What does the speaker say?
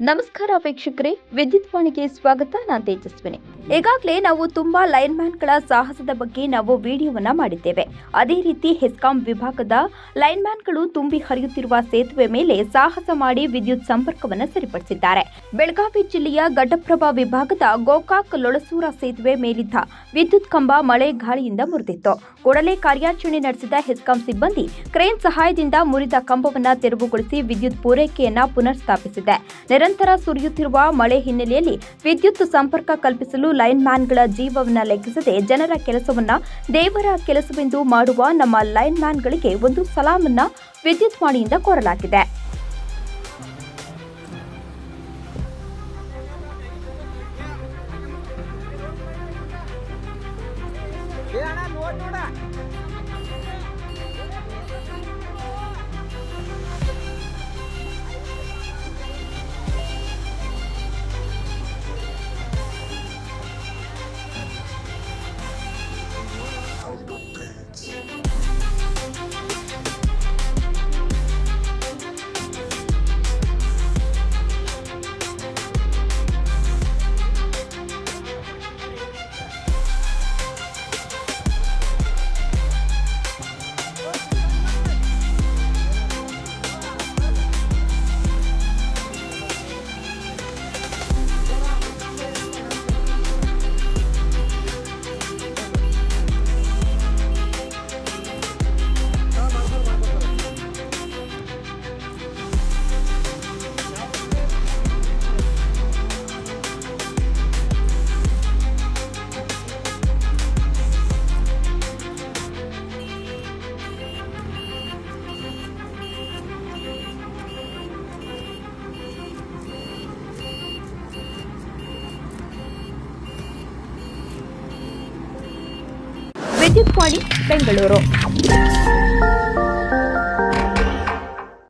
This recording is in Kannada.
ನಮಸ್ಕಾರ ವೀಕ್ಷಕರೇ, ವಿದ್ಯುತ್ ವಾಣಿಗೆ ಸ್ವಾಗತ. ನಾನು ತೇಜಸ್ವಿನಿ. ಈಗಾಗಲೇ ನಾವು ತುಂಬಾ ಲೈನ್ ಮ್ಯಾನ್ಗಳ ಸಾಹಸದ ಬಗ್ಗೆ ನಾವು ವಿಡಿಯೋವನ್ನ ಮಾಡಿದ್ದೇವೆ. ಅದೇ ರೀತಿ ಹೆಸ್ಕಾಂ ವಿಭಾಗದ ಲೈನ್ ಮ್ಯಾನ್ಗಳು ತುಂಬಿ ಹರಿಯುತ್ತಿರುವ ಸೇತುವೆ ಮೇಲೆ ಸಾಹಸ ಮಾಡಿ ವಿದ್ಯುತ್ ಸಂಪರ್ಕವನ್ನು ಸರಿಪಡಿಸಿದ್ದಾರೆ. ಬೆಳಗಾವಿ ಜಿಲ್ಲೆಯ ಘಟಪ್ರಭಾ ವಿಭಾಗದ ಗೋಕಾಕ್ ಲೊಳಸೂರ ಸೇತುವೆ ಮೇಲಿದ್ದ ವಿದ್ಯುತ್ ಕಂಬ ಮಳೆ ಗಾಳಿಯಿಂದ ಮುರಿದಿತ್ತು. ಕೂಡಲೇ ಕಾರ್ಯಾಚರಣೆ ನಡೆಸಿದ ಹೆಸ್ಕಾಂ ಸಿಬ್ಬಂದಿ ಕ್ರೇನ್ ಸಹಾಯದಿಂದ ಮುರಿದ ಕಂಬವನ್ನು ತೆರವುಗೊಳಿಸಿ ವಿದ್ಯುತ್ ಪೂರೈಕೆಯನ್ನ ಪುನರ್ ಸ್ಥಾಪಿಸಿದೆ. ನಿರಂತರ ಸುರಿಯುತ್ತಿರುವ ಮಳೆ ಹಿನ್ನೆಲೆಯಲ್ಲಿ ವಿದ್ಯುತ್ ಸಂಪರ್ಕ ಕಲ್ಪಿಸಲು ಲೈನ್ ಮ್ಯಾನ್ಗಳ ಜೀವವನ್ನು ಲೆಕ್ಕಿಸದೆ ಜನರ ಕೆಲಸವನ್ನ ದೇವರ ಕೆಲಸವೆಂದು ಮಾಡುವ ನಮ್ಮ ಲೈನ್ ಮ್ಯಾನ್ಗಳಿಗೆ ಒಂದು ಸಲಾಮನ್ನ ವಿದ್ಯುತ್ ವಾಣಿಯಿಂದ ಕೋರಲಾಗಿದೆ. ವಿದ್ಯುತ್ ವಾಣಿ ಬೆಂಗಳೂರು.